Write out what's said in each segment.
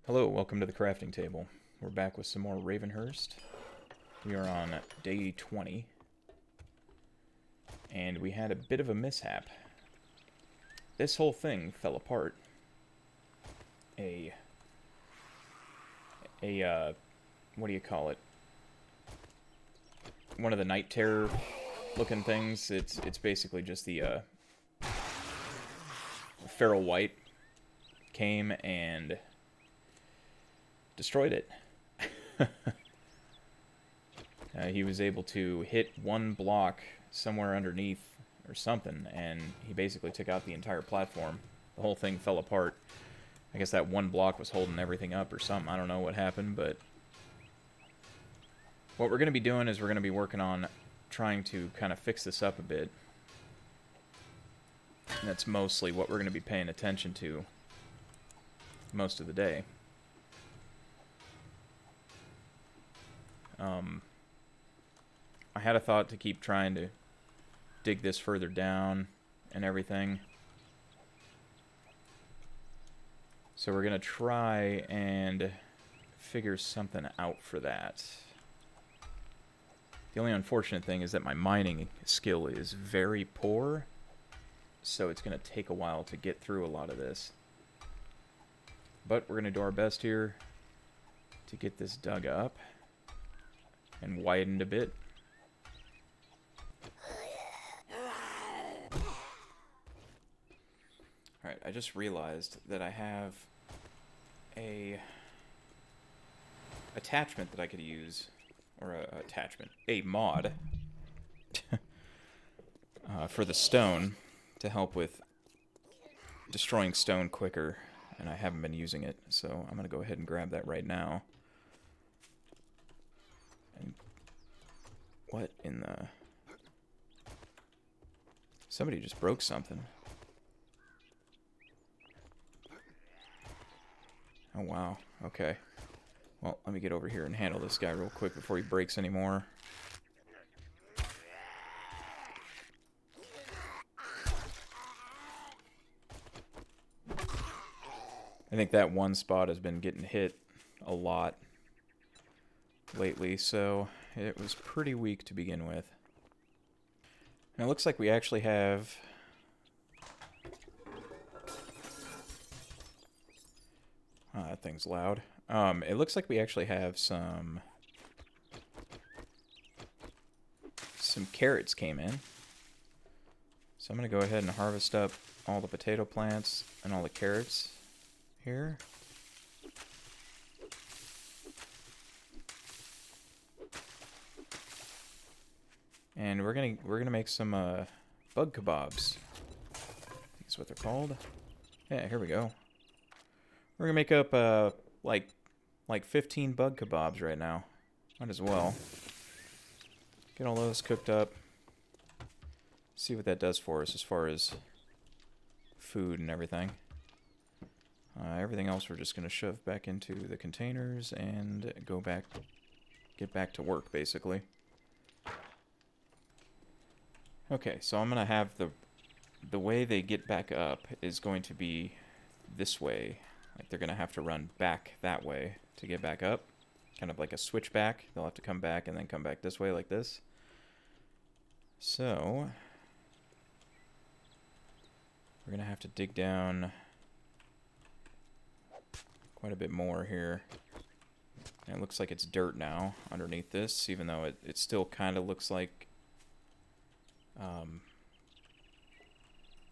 Hello, welcome to the crafting table. We're back with some more Ravenhearst. We are on day 20. And we had a bit of a mishap. This whole thing fell apart. What do you call it? One of the night terror looking things. It's basically just the feral white came and destroyed it. He was able to hit one block somewhere underneath or something, and he basically took out the entire platform. The whole thing fell apart. I guess that one block was holding everything up or something. I don't know what happened, but what we're going to be doing is we're going to be working on trying to kind of fix this up a bit. And that's mostly what we're going to be paying attention to most of the day. I had a thought to keep trying to dig this further down and everything. So we're going to try and figure something out for that. The only unfortunate thing is that my mining skill is very poor, so it's going to take a while to get through a lot of this. But we're going to do our best here to get this dug up and widened a bit. Alright, I just realized that I have a attachment that I could use, or a mod for the stone to help with destroying stone quicker, and I haven't been using it, so I'm going to go ahead and grab that right now. And what in the... Somebody just broke something. Oh, wow. Okay. Well, let me get over here and handle this guy real quick before he breaks any more. I think that one spot has been getting hit a lot lately, so it was pretty weak to begin with. And it looks like we actually have... Oh, that thing's loud. It looks like we actually have some carrots came in. So I'm going to go ahead and harvest up all the potato plants and all the carrots here. And we're gonna make some bug kebabs. I think that's what they're called. Yeah, here we go. We're gonna make up like 15 bug kebabs right now. Might as well get all those cooked up. See what that does for us as far as food and everything. Everything else we're just gonna shove back into the containers and get back to work basically. Okay, so I'm gonna have the way they get back up is going to be this way. Like they're gonna have to run back that way to get back up. Kind of like a switchback. They'll have to come back and then come back this way like this. So we're gonna have to dig down quite a bit more here. And it looks like it's dirt now underneath this, even though it still kind of looks like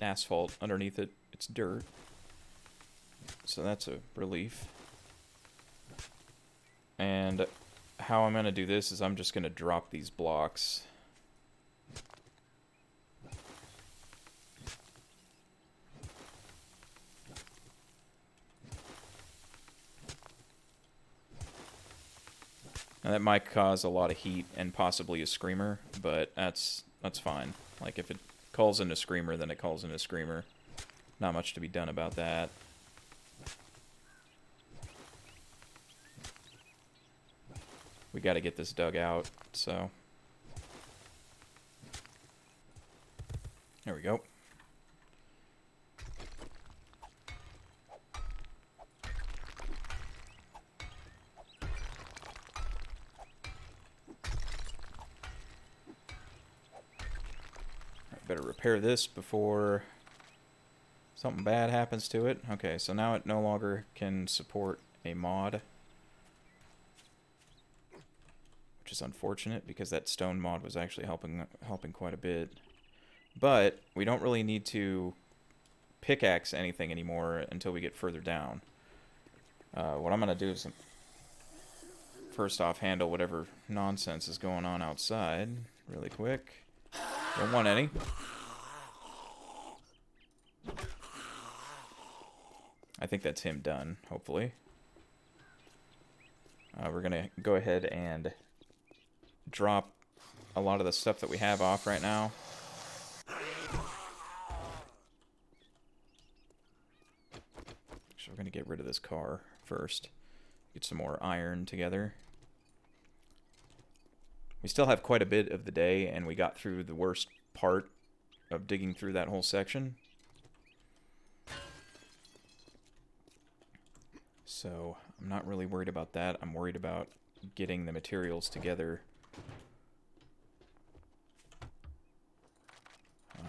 asphalt underneath it. It's dirt. So that's a relief. And how I'm going to do this is I'm just going to drop these blocks. Now that might cause a lot of heat and possibly a screamer, but that's fine. Like if it calls in a screamer, then it calls in a screamer. Not much to be done about that. We got to get this dug out, so there we go. Better repair this before something bad happens to it. Okay, so now it no longer can support a mod, which is unfortunate because that stone mod was actually helping quite a bit. But we don't really need to pickaxe anything anymore until we get further down. What I'm going to do is first off handle whatever nonsense is going on outside really quick. Don't want any. I think that's him done, hopefully. We're going to go ahead and drop a lot of the stuff that we have off right now. So we're going to get rid of this car first. Get some more iron together. We still have quite a bit of the day, and we got through the worst part of digging through that whole section. So I'm not really worried about that. I'm worried about getting the materials together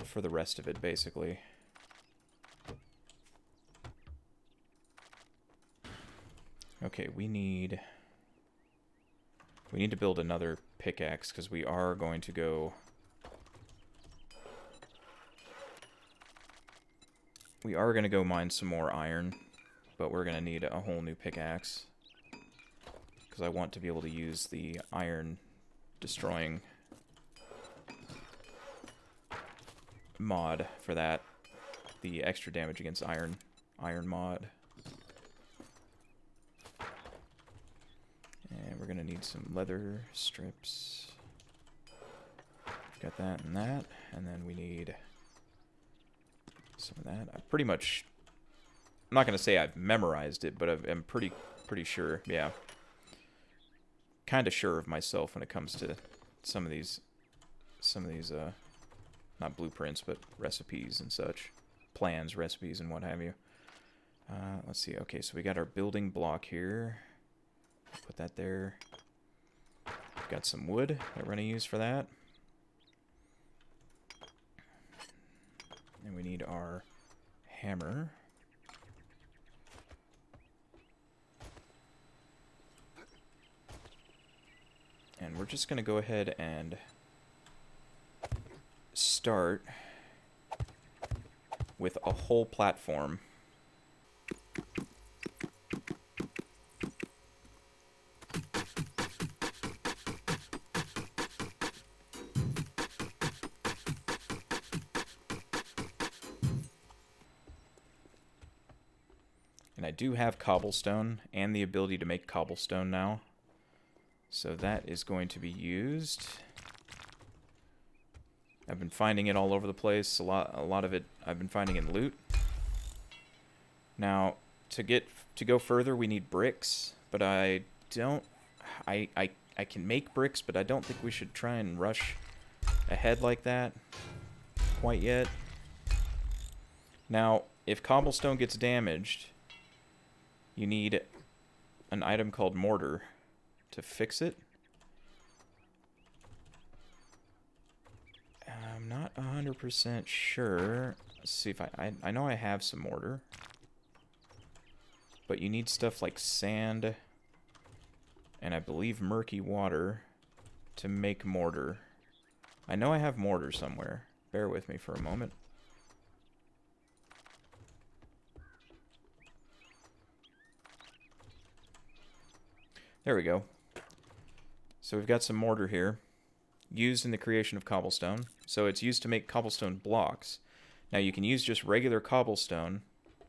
for the rest of it, basically. Okay, we need to build another pickaxe because we are going to go. We are going to go mine some more iron, but we're going to need a whole new pickaxe because I want to be able to use the iron destroying mod for that, the extra damage against iron mod. And we're going to need some leather strips. Got that and that, and then we need some of that. I'm pretty much, I'm not going to say I've memorized it, but I'm pretty sure, yeah. Kind of sure of myself when it comes to some of these, not blueprints, but recipes and such. Plans, recipes, and what have you. Let's see, okay, so we got our building block here. Put that there. Got some wood that we're going to use for that. And we need our hammer. And we're just going to go ahead and start with a whole platform. And I do have cobblestone and the ability to make cobblestone now. So that is going to be used. I've been finding it all over the place. A lot of it I've been finding in loot. Now, to go further, we need bricks, but I can make bricks, but I don't think we should try and rush ahead like that quite yet. Now, if cobblestone gets damaged, you need an item called mortar to fix it. I'm not 100% sure. Let's see if I know I have some mortar. But you need stuff like sand and I believe murky water to make mortar. I know I have mortar somewhere. Bear with me for a moment. There we go. So we've got some mortar here, used in the creation of cobblestone. So it's used to make cobblestone blocks. Now you can use just regular cobblestone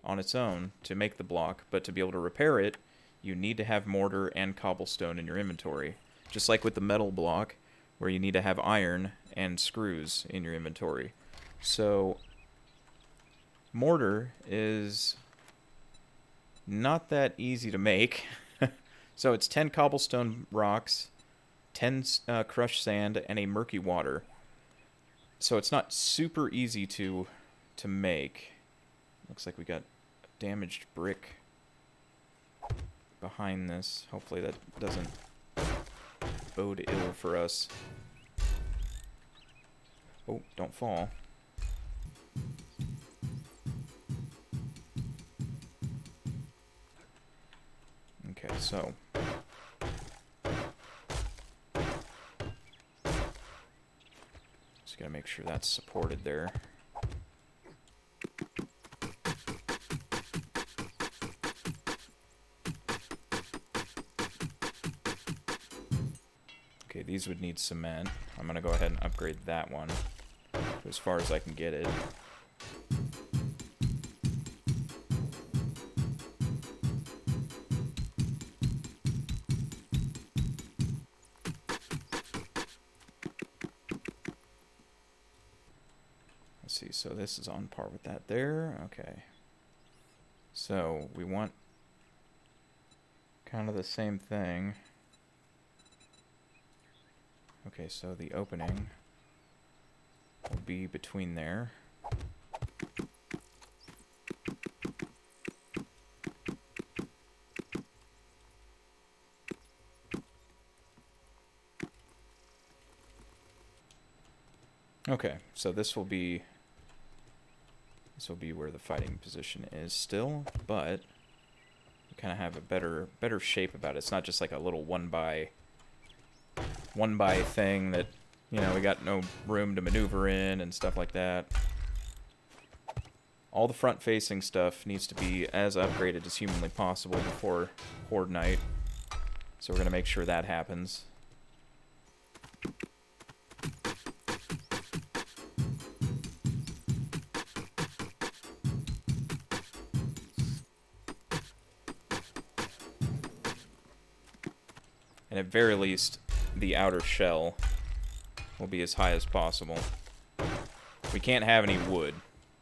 on its own to make the block, but to be able to repair it, you need to have mortar and cobblestone in your inventory. Just like with the metal block, where you need to have iron and screws in your inventory. So mortar is not that easy to make. So it's 10 cobblestone rocks, 10 crushed sand, and a murky water. So it's not super easy to make. Looks like we got a damaged brick behind this. Hopefully that doesn't bode ill for us. Oh, don't fall. Okay, so... just gotta make sure that's supported there. Okay, these would need cement. I'm gonna go ahead and upgrade that one to as far as I can get it. Let's see, so this is on par with that there. Okay. So we want kind of the same thing. Okay, so the opening will be between there. Okay, so this will be where the fighting position is still, but we kind of have a better shape about it. It's not just like a little one by thing that, you know, we got no room to maneuver in and stuff like that. All the front-facing stuff needs to be as upgraded as humanly possible before Horde Night. So we're going to make sure that happens. And at very least, the outer shell will be as high as possible. We can't have any wood.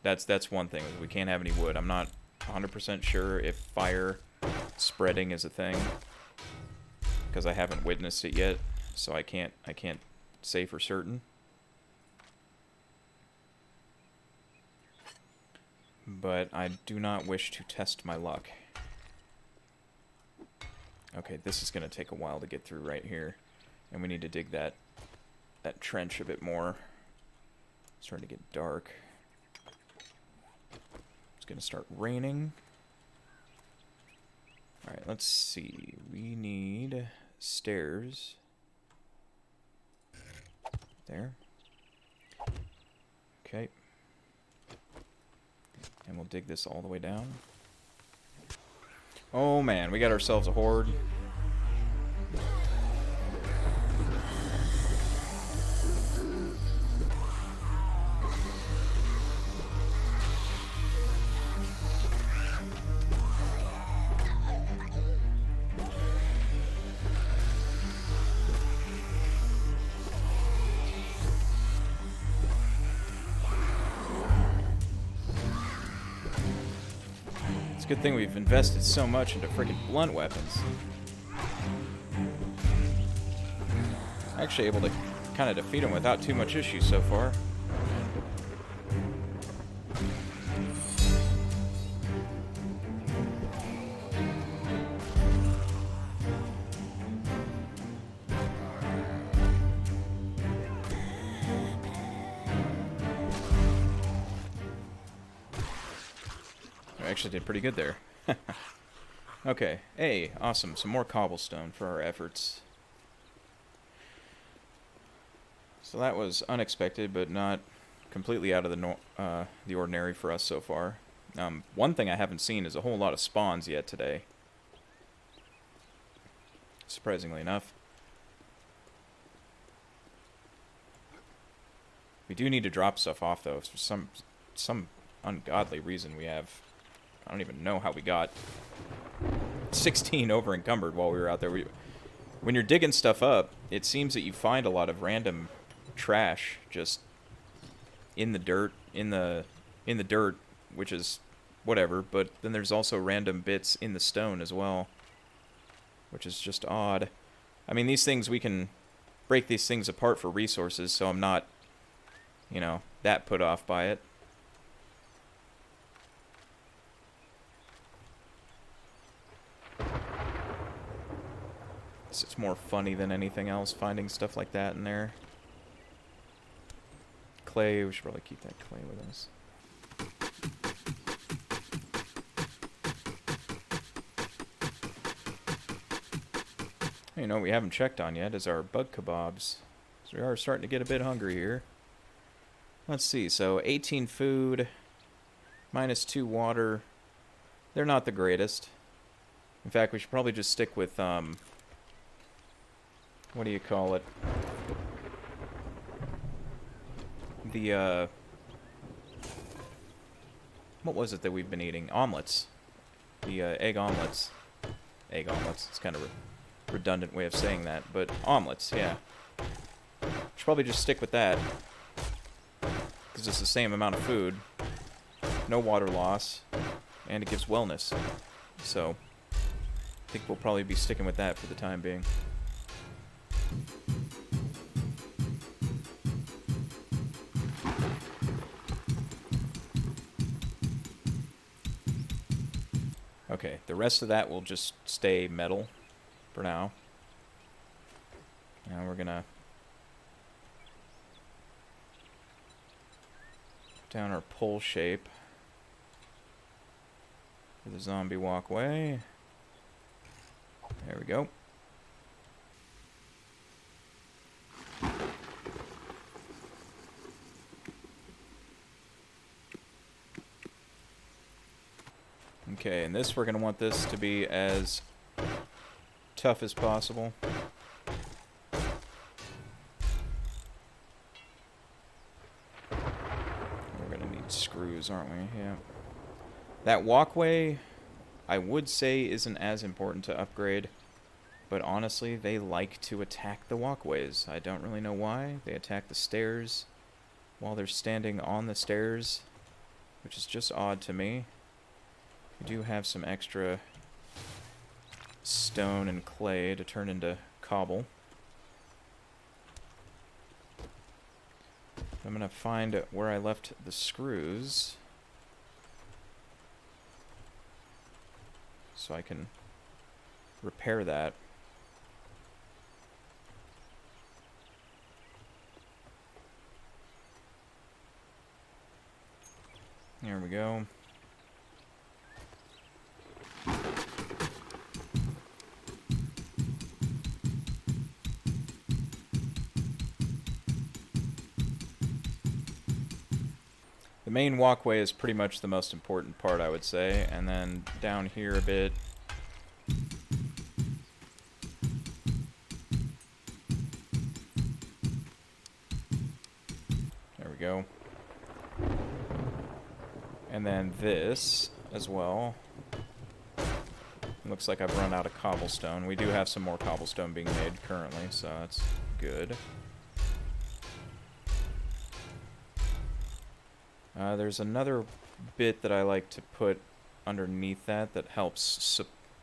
That's one thing. We can't have any wood. I'm not 100% sure if fire spreading is a thing, because I haven't witnessed it yet, so I can't say for certain. But I do not wish to test my luck. Okay, this is going to take a while to get through right here. And we need to dig that trench a bit more. It's starting to get dark. It's going to start raining. Alright, let's see. We need stairs. There. Okay. And we'll dig this all the way down. Oh man, we got ourselves a horde. Good thing we've invested so much into freaking blunt weapons. Actually able to kind of defeat them without too much issue so far. Actually did pretty good there. Okay, hey, awesome. Some more cobblestone for our efforts. So that was unexpected, but not completely out of the ordinary for us so far. One thing I haven't seen is a whole lot of spawns yet today. Surprisingly enough. We do need to drop stuff off, though. For some ungodly reason we have... I don't even know how we got 16 over encumbered while we were out there. When you're digging stuff up, it seems that you find a lot of random trash just in the dirt, in the dirt, which is whatever. But then there's also random bits in the stone as well, which is just odd. I mean, these things, we can break these things apart for resources, so I'm not, you know, that put off by it. It's more funny than anything else, finding stuff like that in there. Clay, we should probably keep that clay with us. You know, we haven't checked on yet is our bug kebabs. So we are starting to get a bit hungry here. Let's see, so 18 food, -2 water. They're not the greatest. In fact, we should probably just stick with, what do you call it? The, what was it that we've been eating? Omelets. The, egg omelets. Egg omelets. It's kind of a redundant way of saying that, but omelets, yeah. Should probably just stick with that. Because it's the same amount of food. No water loss. And it gives wellness. So, I think we'll probably be sticking with that for the time being. Okay, the rest of that will just stay metal for now. Now we're gonna down our pole shape for the zombie walkway. There we go. Okay, and this, we're going to want this to be as tough as possible. We're going to need screws, aren't we? Yeah. That walkway, I would say, isn't as important to upgrade. But honestly, they like to attack the walkways. I don't really know why. They attack the stairs while they're standing on the stairs, which is just odd to me. We do have some extra stone and clay to turn into cobble. I'm going to find where I left the screws so I can repair that. There we go. The main walkway is pretty much the most important part, I would say, and then down here a bit. There we go. And then this as well. Looks like I've run out of cobblestone. We do have some more cobblestone being made currently, so that's good. There's another bit that I like to put underneath that helps.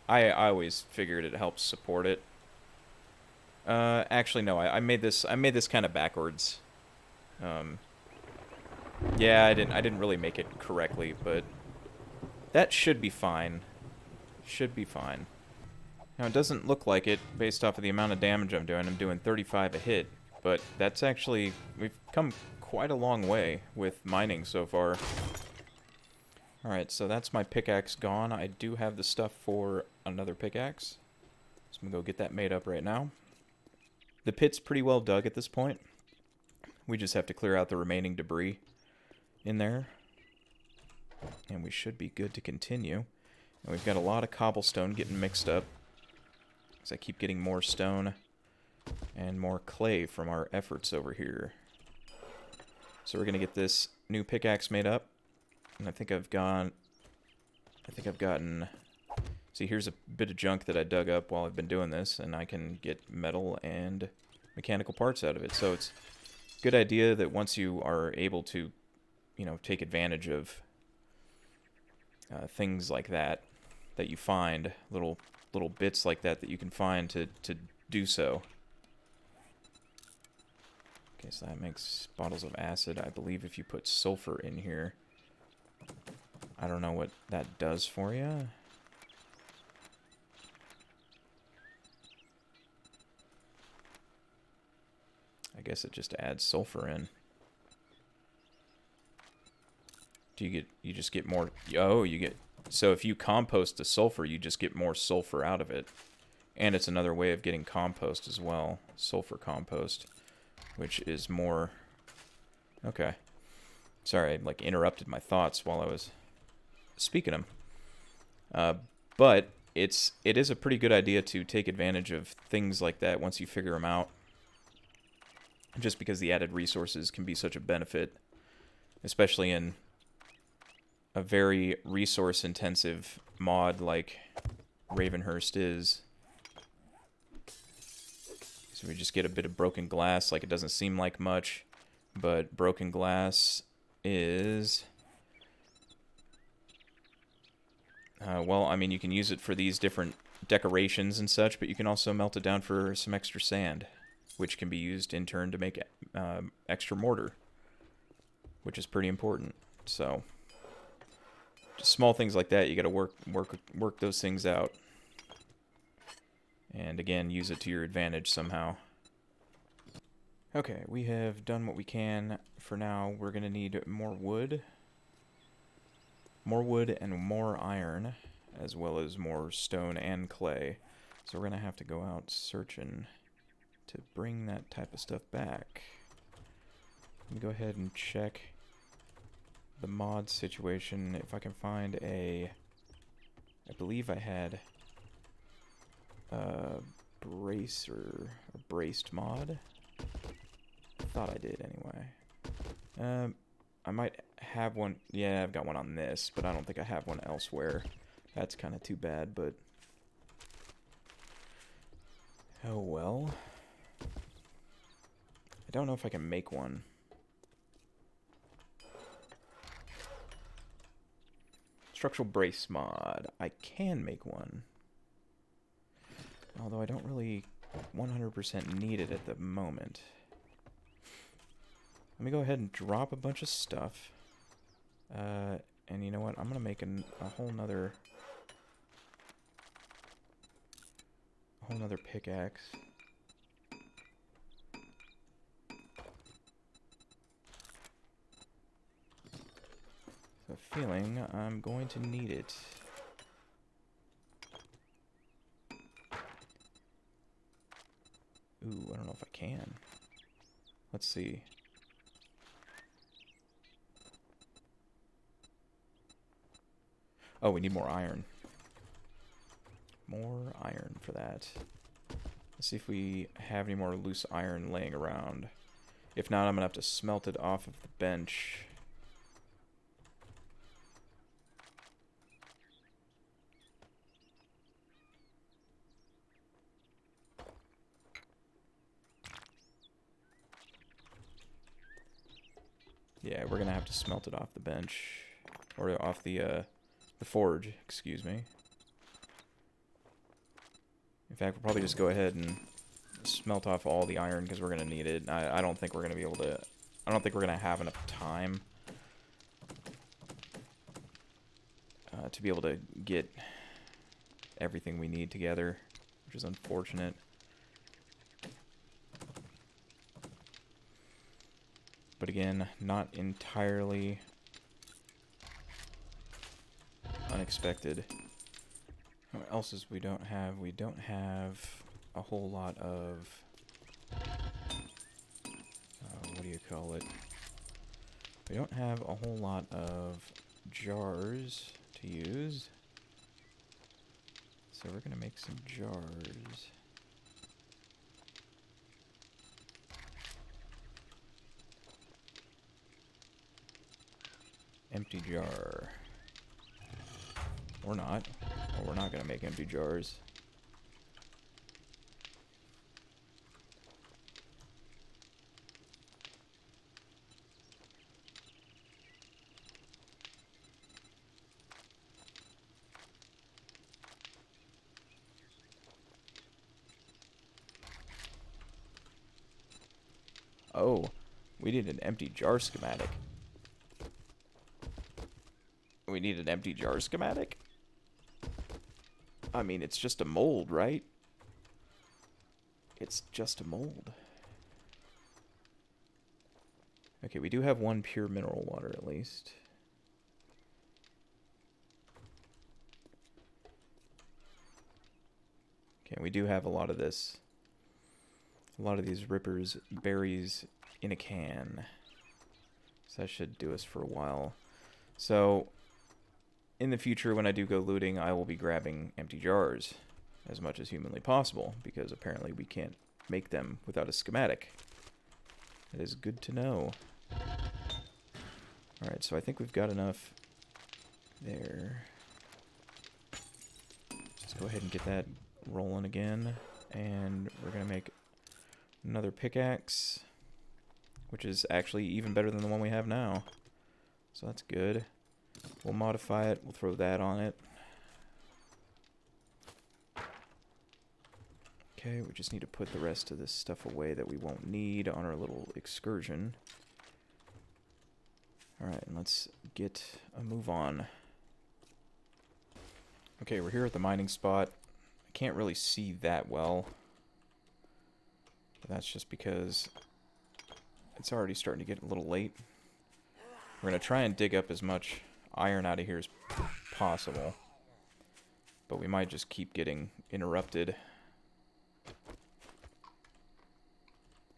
I always figured it helps support it. Actually, no. I made this kind of backwards. Yeah, I didn't really make it correctly, but that should be fine. Should be fine. Now, it doesn't look like it based off of the amount of damage I'm doing. I'm doing 35 a hit, but that's actually, we've come quite a long way with mining so far. Alright, so that's my pickaxe gone. I do have the stuff for another pickaxe. So I'm going to go get that made up right now. The pit's pretty well dug at this point. We just have to clear out the remaining debris in there. And we should be good to continue. And we've got a lot of cobblestone getting mixed up, as I keep getting more stone and more clay from our efforts over here. So we're going to get this new pickaxe made up. And I think I've gotten... See, here's a bit of junk that I dug up while I've been doing this, and I can get metal and mechanical parts out of it. So it's a good idea that once you are able to, you know, take advantage of things like that, that you find, little bits like that you can find to do so. Okay, so that makes bottles of acid. I believe if you put sulfur in here, I don't know what that does for you. I guess it just adds sulfur in. You just get more, oh, you get, so if you compost the sulfur, you just get more sulfur out of it. And it's another way of getting compost as well. Sulfur compost, which is more... Okay. Sorry, I like interrupted my thoughts while I was speaking them. But it is a pretty good idea to take advantage of things like that once you figure them out. Just because the added resources can be such a benefit, especially in a very resource-intensive mod like Ravenhearst is. So we just get a bit of broken glass, like it doesn't seem like much, but broken glass is... well, I mean, you can use it for these different decorations and such, but you can also melt it down for some extra sand, which can be used in turn to make extra mortar, which is pretty important. So, just small things like that, you got to work those things out, and again, use it to your advantage somehow. Okay, we have done what we can for now. We're gonna need more wood and more iron, as well as more stone and clay. So we're gonna have to go out searching to bring that type of stuff back. Let me go ahead and check the mod situation. If I can find I believe I had a braced mod. Thought I did anyway. I might have one. Yeah, I've got one on this, but I don't think I have one elsewhere. That's kind of too bad, but oh well. I don't know if I can make one. Structural brace mod. I can make one. Although I don't really 100% need it at the moment. Let me go ahead and drop a bunch of stuff. And you know what? I'm going to make a whole nother pickaxe. I have a feeling I'm going to need it. Ooh, I don't know if I can. Let's see. Oh, we need more iron. More iron for that. Let's see if we have any more loose iron laying around. If not, I'm going to have to smelt it off of the bench. Yeah, we're going to have to smelt it off the bench. Or off the forge, excuse me. In fact, we'll probably just go ahead and smelt off all the iron because we're going to need it. I don't think we're going to be able to... I don't think we're going to have enough time to be able to get everything we need together, which is unfortunate. But again, not entirely unexpected. What else is we don't have? We don't have a whole lot of... what do you call it? We don't have a whole lot of jars to use. So we're going to make some jars. Empty jar. Or not. Or we're not going to make empty jars. Oh, we need an empty jar schematic. We need an empty jar schematic? I mean, it's just a mold, right? It's just a mold. Okay, we do have one pure mineral water at least. Okay, we do have a lot of this. A lot of these rippers berries in a can. So that should do us for a while. So, in the future, when I do go looting, I will be grabbing empty jars as much as humanly possible, because apparently we can't make them without a schematic. It is good to know. Alright, so I think we've got enough there. Let's go ahead and get that rolling again. And we're going to make another pickaxe, which is actually even better than the one we have now. So that's good. We'll modify it. We'll throw that on it. Okay, we just need to put the rest of this stuff away that we won't need on our little excursion. Alright, and let's get a move on. Okay, we're here at the mining spot. I can't really see that well. But that's just because it's already starting to get a little late. We're going to try and dig up as much iron out of here as possible. But we might just keep getting interrupted.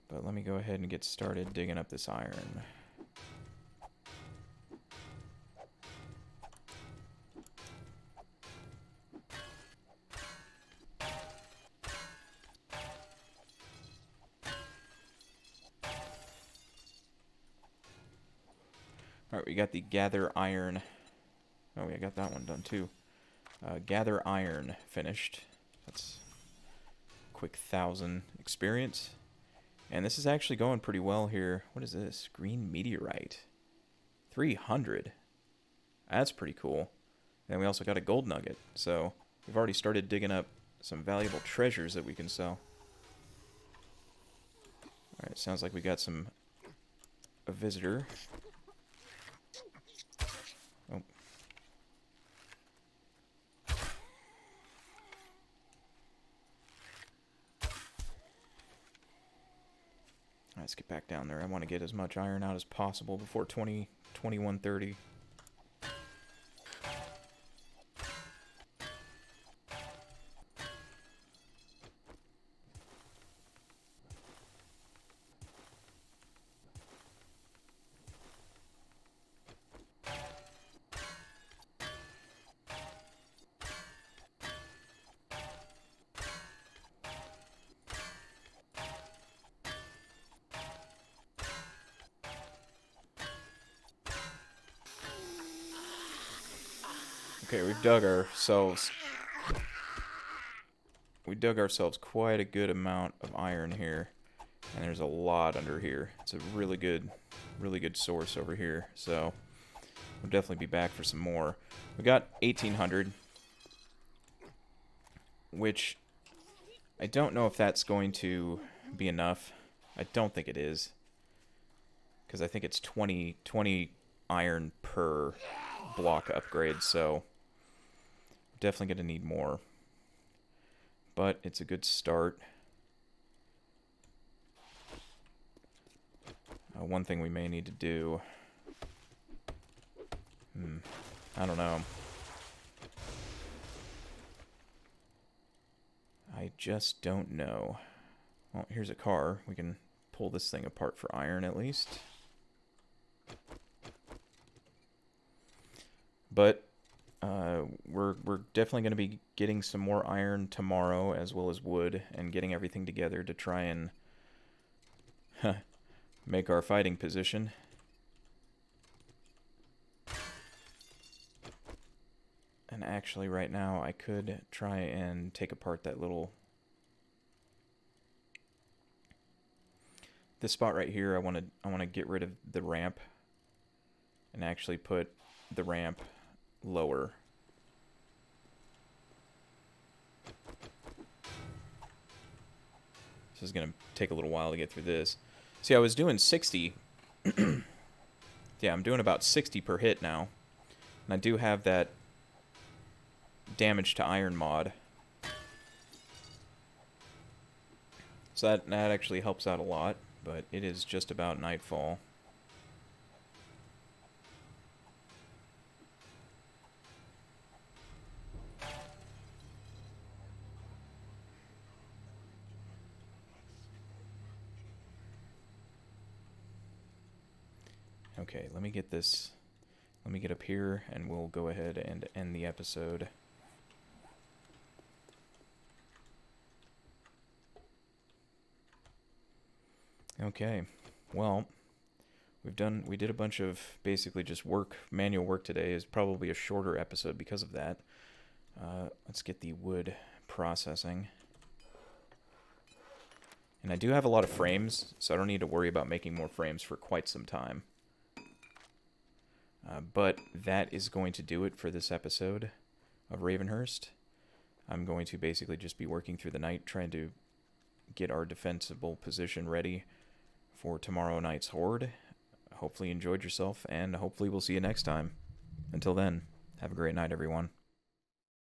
But let me go ahead and get started digging up this iron. Alright, we got the gather iron. Oh, yeah, I got that one done too. Gather iron finished. That's a quick 1,000 experience. And this is actually going pretty well here. What is this? Green meteorite. 300. That's pretty cool. And we also got a gold nugget. So we've already started digging up some valuable treasures that we can sell. Alright, sounds like we got a visitor. Oh. Let's get back down there. I want to get as much iron out as possible before 21:30. Okay, we dug ourselves quite a good amount of iron here, and there's a lot under here. It's a really good source over here. So we'll definitely be back for some more. We got 1,800, which I don't know if that's going to be enough. I don't think it is, because I think it's 20 iron per block upgrade. So definitely going to need more. But it's a good start. One thing we may need to do... I don't know. I just don't know. Well, here's a car. We can pull this thing apart for iron at least. But we're definitely going to be getting some more iron tomorrow, as well as wood, and getting everything together to try and make our fighting position. And actually, right now, I could try and take apart that little... This spot right here, I want to get rid of the ramp and actually put the ramp lower. This is going to take a little while to get through this. See, I was doing 60. Yeah, I'm doing about 60 per hit now. And I do have that damage to iron mod. So that actually helps out a lot, but it is just about nightfall. Okay, let me get this. Let me get up here, and we'll go ahead and end the episode. Okay, well, we did a bunch of basically just manual work today. Is probably a shorter episode because of that. Let's get the wood processing. And I do have a lot of frames, so I don't need to worry about making more frames for quite some time. But that is going to do it for this episode of Ravenhearst. I'm going to basically just be working through the night, trying to get our defensible position ready for tomorrow night's horde. Hopefully you enjoyed yourself, and hopefully we'll see you next time. Until then, have a great night, everyone.